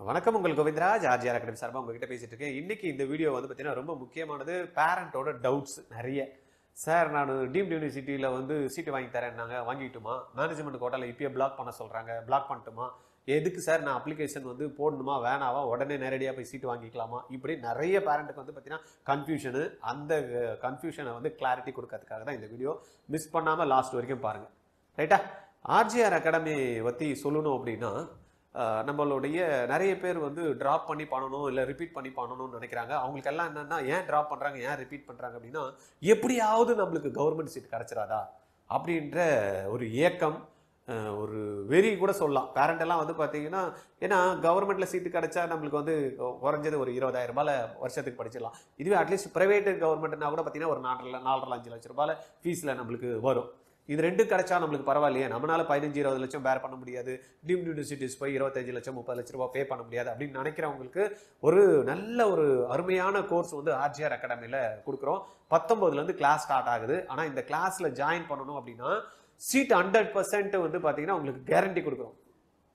வணக்கம். உங்கள் Govindaraj RGR academy சார்பாக உங்ககிட்ட பேசிட்டு இருக்கேன். இன்னைக்கு இந்த வீடியோ வந்து பார்த்தீங்கன்னா ரொம்ப முக்கியமானது. பேரண்டோட டவுட்ஸ் நிறைய. சார், நான் டீம்டு யூனிவர்சிட்டியில் வந்து சீட்டு வாங்கி தரேன்னாங்க, வாங்கிட்டுமா? மேனேஜ்மெண்ட் கோட்டாவில் இப்பயே பிளாக் பண்ண சொல்கிறாங்க, பிளாக் பண்ணட்டுமா? எதுக்கு சார் நான் அப்ளிகேஷன் வந்து போடணுமா வேணாவா, உடனே நேரடியாக போய் சீட்டு வாங்கிக்கலாமா? இப்படி நிறைய பேரண்ட்டுக்கு வந்து பார்த்தீங்கன்னா கன்ஃபியூஷனு. அந்த கன்ஃபியூஷனை வந்து கிளாரிட்டி கொடுக்கறதுக்காக தான் இந்த வீடியோ. மிஸ் பண்ணாமல் லாஸ்ட் வரைக்கும் பாருங்கள், ரைட்டா? ஆர்ஜிஆர் அகாடமி பற்றி சொல்லணும் அப்படின்னா, நம்மளுடைய நிறைய பேர் வந்து ட்ராப் பண்ணி பண்ணணும், இல்லை ரிப்பீட் பண்ணி பண்ணணும்னு நினைக்கிறாங்க. அவங்களுக்கு எல்லாம் என்னென்னா, ஏன் ட்ராப் பண்ணுறாங்க, ஏன் ரிப்பீட் பண்ணுறாங்க அப்படின்னா, எப்படியாவது நம்மளுக்கு கவர்மெண்ட் சீட் கிடச்சிடாதா அப்படின்ற ஒரு ஏக்கம், ஒரு வெறி கூட சொல்லலாம். பேரண்ட் எல்லாம் வந்து பார்த்தீங்கன்னா, ஏன்னா கவர்மெண்ட்டில் சீட்டு கிடச்சா நம்மளுக்கு வந்து குறைஞ்சது ஒரு 20,000 ரூபாயில் வருஷத்துக்கு படிச்சிடலாம். இதுவே அட்லீஸ்ட் ப்ரைவேட் கவர்மெண்ட்னா கூட பார்த்தீங்கன்னா ஒரு 4,5 லட்சம் ரூபாயில் ஃபீஸில் நம்மளுக்கு வரும். இது ரெண்டு கிடைச்சா நம்மளுக்கு பரவாயில்லையே, நம்மளால 15-20 லட்சம் பேர் பண்ண முடியாது, டீம்டு யூனிவர்சிட்டிஸ் போய் 25 லட்சம் 30 லட்ச ரூபாய் பே பண்ண முடியாது அப்படின்னு நினைக்கிறவங்களுக்கு ஒரு நல்ல ஒரு அருமையான கோர்ஸ் வந்து ஆர்ஜிஆர் அகாடமியில் கொடுக்குறோம். 19 கிளாஸ் ஸ்டார்ட் ஆகுது. ஆனால் இந்த கிளாஸில் ஜாயின் பண்ணணும் அப்படின்னா சீட் 100% வந்து பார்த்தீங்கன்னா உங்களுக்கு கேரண்டி கொடுக்குறோம்.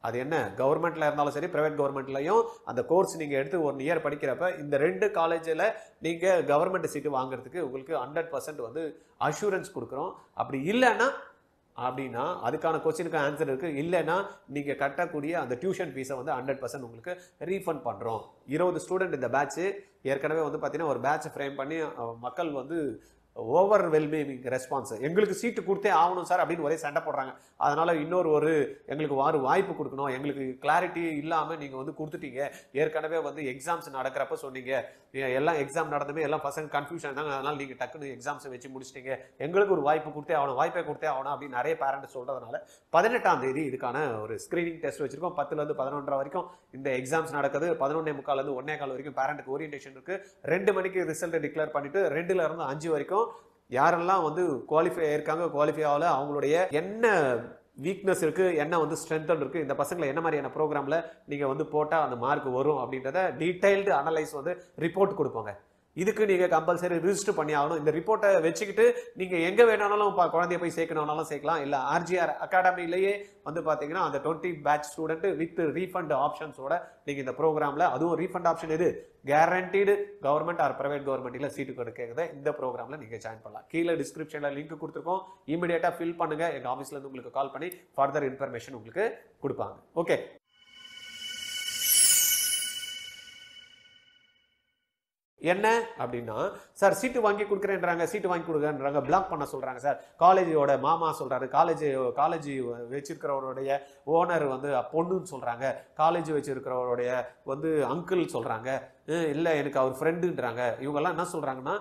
அது என்ன, கவர்மெண்ட்ல இருந்தாலும் சரி, பிரைவேட் கவர்மெண்ட்லையும் அந்த கோர்ஸ் நீங்கள் எடுத்து 1 இயர் படிக்கிறப்ப இந்த 2 காலேஜில் நீங்கள் கவர்மெண்ட் சீட்டு வாங்குறதுக்கு உங்களுக்கு 100% வந்து அஷூரன்ஸ் கொடுக்குறோம். அப்படி இல்லைன்னா அப்படின்னா அதுக்கான கொஸ்டினுக்கு ஆன்சர் இருக்குது. இல்லைன்னா நீங்கள் கட்டக்கூடிய அந்த டியூஷன் ஃபீஸை வந்து 100% உங்களுக்கு ரீஃபண்ட் பண்ணுறோம். 20 ஸ்டூடெண்ட் இந்த பேட்ச்சு. ஏற்கனவே வந்து பார்த்தீங்கன்னா ஒரு பேட்ச் ஃப்ரேம் பண்ணி மக்கள் வந்து ஓவர்வெல்மிங் ரெஸ்பான்ஸ், எங்களுக்கு சீட்டு கொடுத்தே ஆகணும் சார் அப்படின்னு ஒரே சண்டை போடுறாங்க. அதனால இன்னொரு எங்களுக்கு வாய்ப்பு கொடுக்கணும், எங்களுக்கு கிளாரிட்டி இல்லாமல் நீங்கள் வந்து கொடுத்துட்டீங்க. ஏற்கனவே வந்து எக்ஸாம்ஸ் நடக்கிறப்ப சொன்னீங்க, எல்லாம் எக்ஸாம் நடந்துமே எல்லாம் பசங்க கன்ஃபியூஷன் இருந்தாங்க, அதனால நீங்கள் டக்குன்னு எக்ஸாம்ஸை வச்சு முடிச்சிட்டீங்க, எங்களுக்கு ஒரு வாய்ப்பு கொடுத்தே ஆகணும், வாய்ப்பை கொடுத்தே ஆகணும் அப்படின்னு நிறைய பேரண்ட் சொல்றதுனால 18ஆம் தேதி இதுக்கான ஒரு ஸ்கிரீனிங் டெஸ்ட் வச்சிருக்கோம். 10லேருந்து 11 வரைக்கும் இந்த எக்ஸாம்ஸ் நடக்குது. 11:45 1:15 வரைக்கும் பேரண்ட்டுக்கு ஓரியன்டேஷன் இருக்கு. 2 மணிக்கு ரிசல்ட் டிக்ளேர் பண்ணிட்டு 2லேருந்து 5 வரைக்கும் யாரெல்லாம் வந்து குவாலிஃபை ஆயிருக்காங்க, குவாலிஃபை ஆகல, அவங்களுடைய என்ன வீக்னஸ் இருக்கு, என்ன வந்து ஸ்ட்ரென்த் இருக்கு, இந்த பசங்களை என்ன மாதிரியான ப்ரோக்ராம்ல நீங்க வந்து போட்டா அந்த மார்க் வரும் அப்படின்றத டீடைல்டு அனலைஸ் வந்து ரிப்போர்ட் கொடுப்போங்க. இதுக்கு நீங்க கம்பல்சரி ரிஜிஸ்டர் பண்ணி ஆகணும். இந்த ரிப்போர்ட்டை வச்சுக்கிட்டு நீங்க எங்க வேணாலும் குழந்தைய போய் சேர்க்கணும்னாலும் சேர்க்கலாம். இல்ல ஆர்ஜிஆர் அகாடமிலேயே வந்து பாத்தீங்கன்னா அந்த 20 பேட்ச் ஸ்டூடெண்ட் வித் ரீஃபண்ட் ஆப்ஷன்ஸோட நீங்க இந்த ப்ரோக்ராம்ல, அதுவும் ரீஃபண்ட் ஆப்ஷன் இது கேரண்டீடு கவர்மெண்ட் ஆர் பிரைவேட் கவர்மெண்ட்ல சீட்டு கொடுக்கிறத இந்த ப்ரோக்ராம்ல நீங்க ஜாயின் பண்ணலாம். கீழே டிஸ்கிரிப்ஷன்ல லிங்க் கொடுத்துருக்கோம். இமிடியேட்டா ஃபில் பண்ணுங்க. எங்க ஆஃபீஸ்ல இருந்து உங்களுக்கு கால் பண்ணி ஃபர்தர் இன்ஃபர்மேஷன் உங்களுக்கு கொடுப்பாங்க. ஓகே, என்ன அப்படின்னா, சார் சீட்டு வாங்கி கொடுக்குறேன்றாங்க, சீட்டு வாங்கி கொடுக்குறேன்றாங்க, பிளாக் பண்ண சொல்றாங்க சார். காலேஜோட மாமா சொல்றாரு, காலேஜ் வச்சிருக்கிறவருடைய ஓனர் வந்து பொண்ணுன்னு சொல்றாங்க, காலேஜ் வச்சிருக்கிறவருடைய வந்து அங்கிள் சொல்றாங்க, இல்லை எனக்கு அவர் ஃப்ரெண்டுன்றாங்க. இவங்கெல்லாம் என்ன சொல்றாங்கன்னா,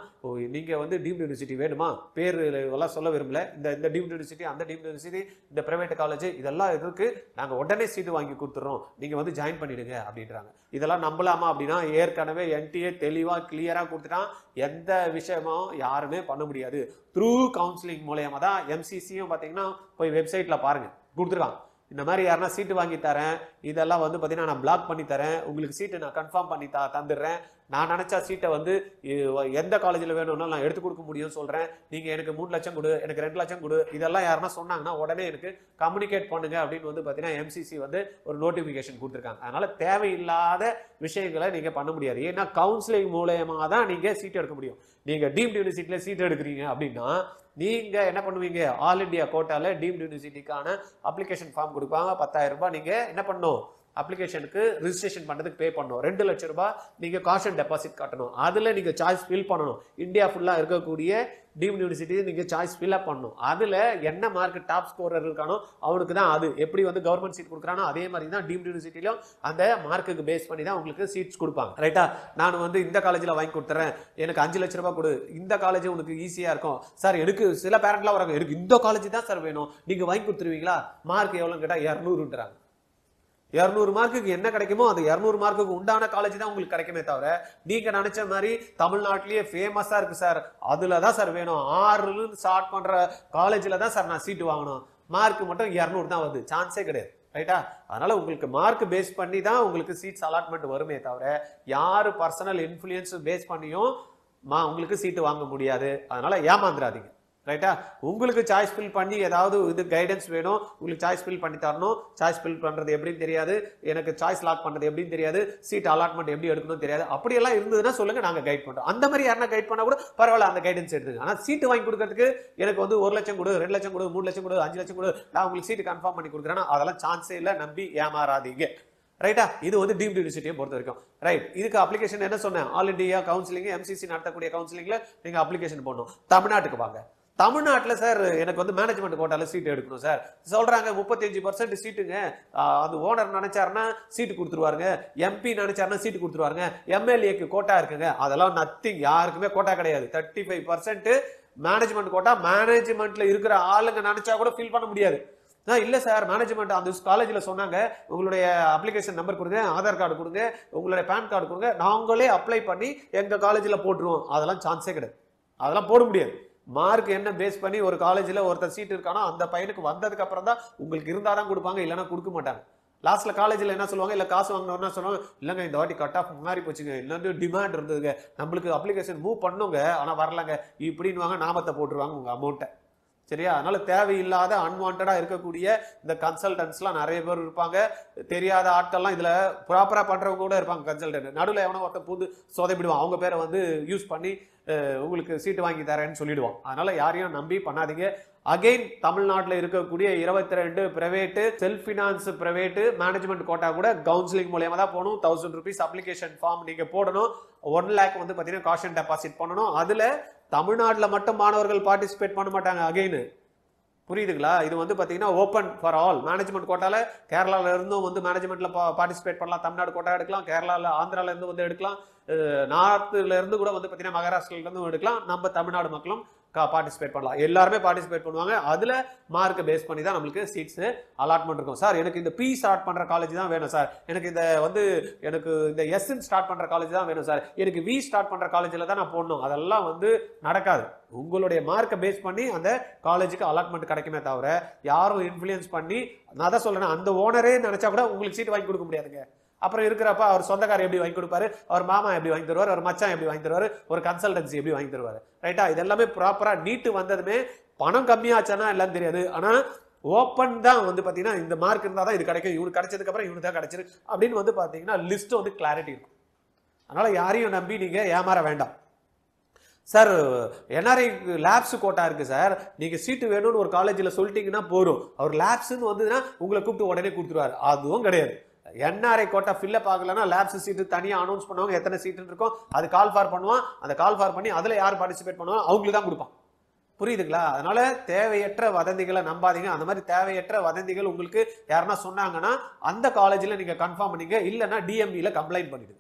நீங்க வந்து டீம்டு யூனிவர்சிட்டி வேணுமா, பேர் எல்லாம் சொல்ல விரும்பல, இந்த டீம்டு யூனிவர்சிட்டி, அந்த டீம்டு யூனிவர்சிட்டி, இந்த பிரைவேட் காலேஜ், இதெல்லாம் இருக்கு, நாங்கள் உடனே சீட்டு வாங்கி கொடுத்துறோம், நீங்க வந்து ஜாயின் பண்ணிடுங்க அப்படின்றாங்க. இதெல்லாம் நம்பலாமா அப்படின்னா, ஏற்கனவே என்டிஏ தெளிவா கிளியரா கொடுத்துட்டான், எந்த விஷயமும் யாருமே பண்ண முடியாது. த்ரூ கவுன்சிலிங் மூலயமா தான். எம்சிசியும் பார்த்தீங்கன்னா போய் வெப்சைட்ல பாருங்க, கொடுத்துருக்கான். இந்த மாதிரி யாருன்னா சீட்டு வாங்கி தரேன், இதெல்லாம் வந்து பார்த்தீங்கன்னா நான் பிளாக் பண்ணி தரேன், உங்களுக்கு சீட்டை நான் கன்ஃபார்ம் பண்ணி தந்துடுறேன், நான் நினச்சா சீட்டை வந்து எந்த காலேஜில் வேணும்னா நான் எடுத்து கொடுக்க முடியும்னு சொல்கிறேன், நீங்கள் எனக்கு 3 லட்சம் கொடு, எனக்கு 2 லட்சம் கொடு, இதெல்லாம் யாருன்னா சொன்னாங்கன்னா உடனே எனக்கு கம்யூனிகேட் பண்ணுங்க அப்படின்னு வந்து பார்த்தீங்கன்னா எம்சிசி வந்து ஒரு நோட்டிஃபிகேஷன் கொடுத்துருக்காங்க. அதனால தேவையில்லாத விஷயங்களை நீங்கள் பண்ண முடியாது. ஏன்னா கவுன்சிலிங் மூலயமா தான் நீங்கள் சீட் எடுக்க முடியும். நீங்கள் டீம்டு யூனிவர்சிட்டியில் சீட் எடுக்கிறீங்க அப்படின்னா நீங்க என்ன பண்ணுவீங்க, ஆல் இண்டியா கோட்டால டீம்டு யூனிவர்சிட்டிக்கான அப்ளிகேஷன் ஃபார்ம் கொடுப்பாங்க. 10,000 ரூபாய் நீங்க என்ன பண்ணணும், அப்ளிகேஷனுக்கு ரிஜிஸ்ட்ரேஷன் பண்றதுக்கு பே பண்ணணும். 2 லட்சம் ரூபாய் நீங்க காஷன் டெபாசிட் கட்டணும். அதுல நீங்க சாய்ஸ் ஃபில் பண்ணணும். இந்தியா ஃபுல்லா இருக்கக்கூடிய டீம்டு யூனிவர்சிட்டி நீங்க சாய்ஸ் ஃபில் அப் பண்ணணும். அதுல என்ன மார்க் டாப் ஸ்கோரர் இருக்கானோ அவனுக்கு தான் அது. எப்படி வந்து கவர்மெண்ட் சீட் கொடுக்குறானோ அதே மாதிரி தான் டீம்டு யூனிவர்சிட்டியிலும் அந்த மார்க்குக்கு பேஸ் பண்ணி தான் உங்களுக்கு சீட்ஸ் கொடுப்பாங்க. ரைட்டா? நான் வந்து இந்த காலேஜில் வாங்கி கொடுத்துறேன், எனக்கு 5 லட்ச ரூபாய் கொடு, இந்த காலேஜ் உனக்கு ஈஸியா இருக்கும் சார். எனக்கு சில பேரண்ட்லாம் வராங்க, எனக்கு இந்த காலேஜ் தான் சார் வேணும், நீங்க வாங்கி கொடுத்துருவீங்களா, மார்க் எவ்வளோன்னு கேட்டா 200ன்றாங்க. 200 மார்க்குக்கு என்ன கிடைக்குமோ அந்த 200 மார்க்குக்கு உண்டான காலேஜ் தான் உங்களுக்கு கிடைக்குமே தவிர, நீங்க நினைச்ச மாதிரி தமிழ்நாட்டிலேயே ஃபேமஸா இருக்கு சார், அதுல தான் சார் வேணும், 6 ஸ்டார்ட் பண்ற காலேஜ்ல தான் சார் நான் சீட்டு வாங்கணும், மார்க் மட்டும் 200 தான் வருது, சான்ஸே கிடையாது. ரைட்டா? அதனால உங்களுக்கு மார்க் பேஸ் பண்ணி தான் உங்களுக்கு சீட்ஸ் அலாட்மெண்ட் வருமே தவிர, யாரு பர்சனல் இன்ஃப்ளூயன்ஸ் பேஸ் பண்ணியும் உங்களுக்கு சீட்டு வாங்க முடியாது. அதனால ஏமாந்துடாதீங்க. ரைட்டா? உங்களுக்கு சாய்ஸ் ஃபில் பண்ணி ஏதாவது இது கைடன்ஸ் வேணும், உங்களுக்கு சாய்ஸ் ஃபில் பண்ணி தரணும். சாய்ஸ் ஃபில் பண்றது எப்படின்னு தெரியாது, எனக்கு சாய்ஸ் லாக் பண்றது எப்படின்னு தெரியாது, சீட் அலாட்மெண்ட் எப்படி எடுக்கணும்னு தெரியாது, அப்படியெல்லாம் இருந்ததுன்னா சொல்லுங்க, நாங்க கைட் பண்றோம். அந்த மாதிரி யாரா கைட் பண்ணா கூட பரவாயில்ல, அந்த கைடன்ஸ் எடுத்துங்க. ஆனா சீட் வாங்கி கொடுக்கறதுக்கு எனக்கு வந்து 1 லட்சம் கொடு, 2 லட்சம் கொடு, 3 லட்சம் கொடு, 5 லட்சம் கொடு, நான் உங்களுக்கு சீட் கன்ஃபார்ம் பண்ணி கொடுக்குறேன்னா அதெல்லாம் சான்ஸே இல்லை. நம்பி ஏமாறாதீங்க. ரைட்டா? இது வந்து டீம்டு யூனிவர்சிட்டியை பொறுத்த வரைக்கும். ரைட், இதுக்கு அப்ளிகேஷன் என்ன சொன்னேன், ஆல் இண்டியா கவுன்சிலிங் எம்சிசி நடத்தக்கூடிய கவுன்சிலிங்ல நீங்க அப்ளிகேஷன் போடணும். தமிழ்நாட்டுக்கு வாங்க. தமிழ்நாட்டில் சார் எனக்கு வந்து மேனேஜ்மெண்ட் கோட்டால சீட் எடுக்கணும் சார் சொல்றாங்க. 35% சீட்டுங்க. அது ஓனர் நினைச்சாருன்னா சீட்டு கொடுத்துருவாருங்க, எம்பி நினைச்சாருன்னா சீட்டு கொடுத்துருவாருங்க, எம்எல்ஏக்கு கோட்டா இருக்குங்க. அதெல்லாம் நத்திங், யாருக்குமே கோட்டா கிடையாது. 35% மேனேஜ்மெண்ட் கோட்டா. மேனேஜ்மெண்ட்ல இருக்கிற ஆளுங்க நினைச்சா கூட ஃபில் பண்ண முடியாது. இல்ல சார், மேனேஜ்மெண்ட் அந்த காலேஜ்ல சொன்னாங்க, உங்களுடைய அப்ளிகேஷன் நம்பர் கொடுங்க, ஆதார் கார்டு கொடுங்க, உங்களுடைய பேன் கார்டு கொடுங்க, நாங்களே அப்ளை பண்ணி எங்க காலேஜ்ல போட்டுருவோம். அதெல்லாம் சான்ஸே கிடையாது, அதெல்லாம் போட முடியாது. மார்க் என்ன பேஸ் பண்ணி ஒரு காலேஜ்ல ஒருத்தர் சீட் இருக்கானோ அந்த பையனுக்கு வந்ததுக்கு அப்புறம் தான் உங்களுக்கு இருந்தாதான் கொடுப்பாங்க, இல்லைன்னா கொடுக்க மாட்டாங்க. லாஸ்ட்ல காலேஜ்ல என்ன சொல்லுவாங்க, இல்ல காசு வாங்கினோம்னா சொல்லுவாங்க, இல்லங்க இந்த வாட்டி கட் ஆஃப் மாறி போச்சுங்க, இல்லைன்னா டிமாண்ட் இருந்ததுங்க, நம்மளுக்கு அப்ளிகேஷன் மூவ் பண்ணுங்க, ஆனா வரலங்க இப்படின்னு நாமத்தை போட்டுருவாங்க உங்க அமௌண்ட்டை. சரியா? அதனால தேவையில்லாத அன்வான்டா இருக்கக்கூடிய இந்த கன்சல்டன்ட்ஸ்லாம் நிறைய பேர் இருப்பாங்க. தெரியாத ஆட்கள்லாம் இதுல ப்ராப்பரா பண்றவங்க கூட இருப்பாங்க. கன்சல்டன்ட் நடுவில் எவனோ ஒருத்தர் பூந்து சொதப்பிடுவான், அவங்க பேரை வந்து யூஸ் பண்ணி உங்களுக்கு சீட்டு வாங்கி தரேன்னு சொல்லிடுவான். அதனால யாரையும் நம்பி பண்ணாதீங்க. அகைன், தமிழ்நாட்டில் இருக்கக்கூடிய 22 private, self finance private management quota கூட கவுன்சிலிங் மூலமா தான் போகணும். 1000 rupees அப்ளிகேஷன் ஃபார்ம் நீங்க போடணும். 1 lakh வந்து பாத்தீங்கன்னா காஷன் டெபாசிட் பண்ணணும். அதுல தமிழ்நாட்டில் மட்டும் மாணவர்கள் பார்ட்டிசிபேட் பண்ண மாட்டாங்க. அகைன், புரியுதுங்களா? இது வந்து பாத்தீங்கன்னா ஓப்பன் ஃபார் ஆல். மேனேஜ்மெண்ட் கோட்டால கேரளால இருந்தும் வந்து மேனேஜ்மெண்ட்ல பார்ட்டிசிபேட் பண்ணலாம். தமிழ்நாடு கோட்டா எடுக்கலாம், கேரளால ஆந்திரால இருந்து வந்து எடுக்கலாம், நார்த்ல இருந்து கூட வந்து பாத்தீங்கன்னா மகாராஷ்டிரால இருந்து எடுக்கலாம். நம்ம தமிழ்நாடு மக்களும் பார்ட்டிசிபேட் பண்ணலாம். எல்லாருமே பார்ட்டிசிபேட் பண்ணுவாங்க. அதுல மார்க் பேஸ் பண்ணி தான் நம்மளுக்கு சீட்ஸ் அலாட்மெண்ட் இருக்கும். சார் எனக்கு இந்த பி ஸ்டார்ட் பண்ற காலேஜ் தான் வேணும் சார், எனக்கு இந்த எஸ் ஸ்டார்ட் பண்ற காலேஜ் தான் வேணும் சார், எனக்கு வி ஸ்டார்ட் பண்ற காலேஜ்ல தான் நான் போடணும், அதெல்லாம் வந்து நடக்காது. உங்களுடைய மார்க்கை பேஸ் பண்ணி அந்த காலேஜுக்கு அலாட்மெண்ட் கிடைக்குமே தவிர யாரும் இன்ஃப்ளூயன்ஸ் பண்ணி, நான் தான் சொல்றேன், அந்த ஓனரே நினைச்சா கூட உங்களுக்கு சீட் வாங்கி கொடுக்க முடியாதுங்க. அப்புறம் இருக்கிறப்ப அவர் சொந்தக்காரர் எப்படி வாங்கி கொடுப்பாரு, அவர் மாமா எப்படி வாங்கி தருவார், அவர் மச்சான் எப்படி வாங்கி தருவார், ஒரு கன்சல்டன்சி எப்படி வாங்கி தருவார். ரைட்டா? இதெல்லாமே ப்ராப்பரா நீட்டு வந்ததுமே பணம் கம்மியாச்சானா எல்லாம் தெரியாது. ஆனா ஓப்பன் தான் வந்து பாத்தீங்கன்னா இந்த மார்க் இருந்தா தான் இது கிடைக்கும், இவனுக்கு கிடைச்சதுக்கு அப்புறம் இவனுக்கு தான் கிடைச்சிருக்கு அப்படின்னு வந்து பாத்தீங்கன்னா லிஸ்ட் வந்து கிளாரிட்டி இருக்கும். அதனால யாரையும் நம்பி நீங்க ஏமாற வேண்டாம். சார் என்ஆர்ஐ லேப்ஸ் கோட்டா இருக்கு சார், நீங்க சீட்டு வேணும்னு ஒரு காலேஜ்ல சொல்லிட்டீங்கன்னா போறோம், அவர் லேப்ஸ்ன்னு வந்ததுன்னா உங்களை கூப்பிட்டு உடனே கொடுத்துருவாரு. அதுவும் கிடையாது. என்ஆர்ஐ கோட்டா ஃபில்லப் ஆகலன்னா லேப்ஸ் சீட்டு தனியா அனௌன்ஸ் பண்ணுவாங்க, எத்தனை சீட்டு இருக்கும் அது கால் ஃபார் பண்ணுவான். அந்த கால் ஃபார் பண்ணி அதுல யார் பார்ட்டிசிபேட் பண்ணுவாங்க அவங்களுக்கு தான் கொடுப்பான். புரியுதுங்களா? அதனால தேவையற்ற வதந்திகளை நம்பாதீங்க. அந்த மாதிரி தேவையற்ற வதந்திகள் உங்களுக்கு யாருன்னா சொன்னாங்கன்னா அந்த காலேஜ்ல நீங்க கன்ஃபார்ம் பண்ணீங்க, இல்லைன்னா டிஎம்இல கம்ப்ளைண்ட் பண்ணிடுங்க.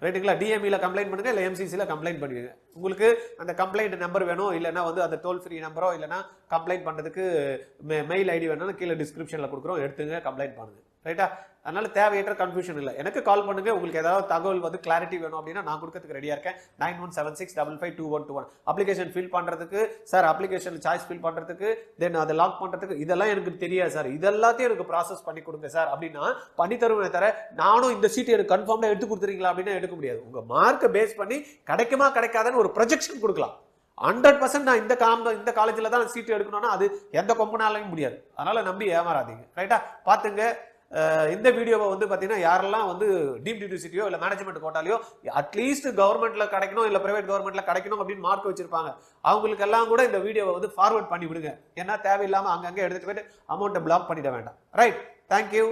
ரைட்டுங்களா? டிஎம்இல கம்ப்ளைண்ட் பண்ணுங்க, இல்லை எம்சிசில கம்ப்ளைண்ட் பண்ணுங்க. உங்களுக்கு அந்த கம்ப்ளைண்ட் நம்பர் வேணும், இல்லைன்னா வந்து அந்த டோல் ஃப்ரீ நம்பரோ, இல்லைன்னா கம்ப்ளைண்ட் பண்றதுக்கு மெயில் ஐடி வேணும்னு கீழே டிஸ்கிரிப்ஷன்ல கொடுக்குறோம், எடுத்துங்க, கம்ப்ளைண்ட் பண்ணுங்க. ரைட்டா? அதனால தேவையற்ற கன்ஃபியூஷன் இல்லை. எனக்கு கால் பண்ணுங்க, உங்களுக்கு ஏதாவது தகவல் வந்து கிளாரிட்டி வேணும் அப்படின்னா நான் கொடுக்கறதுக்கு ரெடியா இருக்கேன். 9176552121. அப்ளிகேஷன் ஃபில் பண்றதுக்கு சார், அப்ளிகேஷன் சாய்ஸ் ஃபில் பண்றதுக்கு, தென் அதை லாக் பண்றதுக்கு, இதெல்லாம் எனக்கு தெரியாது சார், இதெல்லாத்தையும் எனக்கு ப்ராசஸ் பண்ணி கொடுங்க சார் அப்படின்னா பண்ணி தருவேன். தர நானும் இந்த சீட் எனக்கு கன்ஃபார்ம்டா எடுத்து கொடுத்துறீங்களா அப்படின்னா எடுக்க முடியாது. உங்க மார்க்கை பேஸ் பண்ணி கிடைக்குமா கிடைக்காதுன்னு ஒரு ப்ரொஜெக்ஷன் கொடுக்கலாம். 100% நான் இந்த காலேஜ்ல தான் சீட் எடுக்கணும்னா அது எந்த கொம்பனாலையும் முடியாது. அதனால நம்பி ஏமாறாதீங்க. ரைட்டா? பாத்துங்க. இந்த வீடியோவை வந்து பாத்தீங்கன்னா யாரெல்லாம் வந்து டீம்டு யூனிவர்சிட்டியோ இல்ல மேனேஜ்மெண்ட் கோட்டாலையோ அட்லீஸ்ட் கவர்மெண்ட்ல கிடைக்கணும், இல்ல பிரைவேட் கவர்மெண்ட்ல கிடைக்கணும் அப்படின்னு மார்க் வச்சிருப்பாங்க, அவங்களுக்கு எல்லாம் கூட இந்த வீடியோவை வந்து ஃபார்வர்ட் பண்ணி விடுங்க. ஏன்னா தேவையில்லாம அங்கங்க எடுத்துட்டு போயிட்டு அமௌண்ட்டை பிளாக் பண்ணிட வேண்டாம். ரைட்? தேங்க்யூ.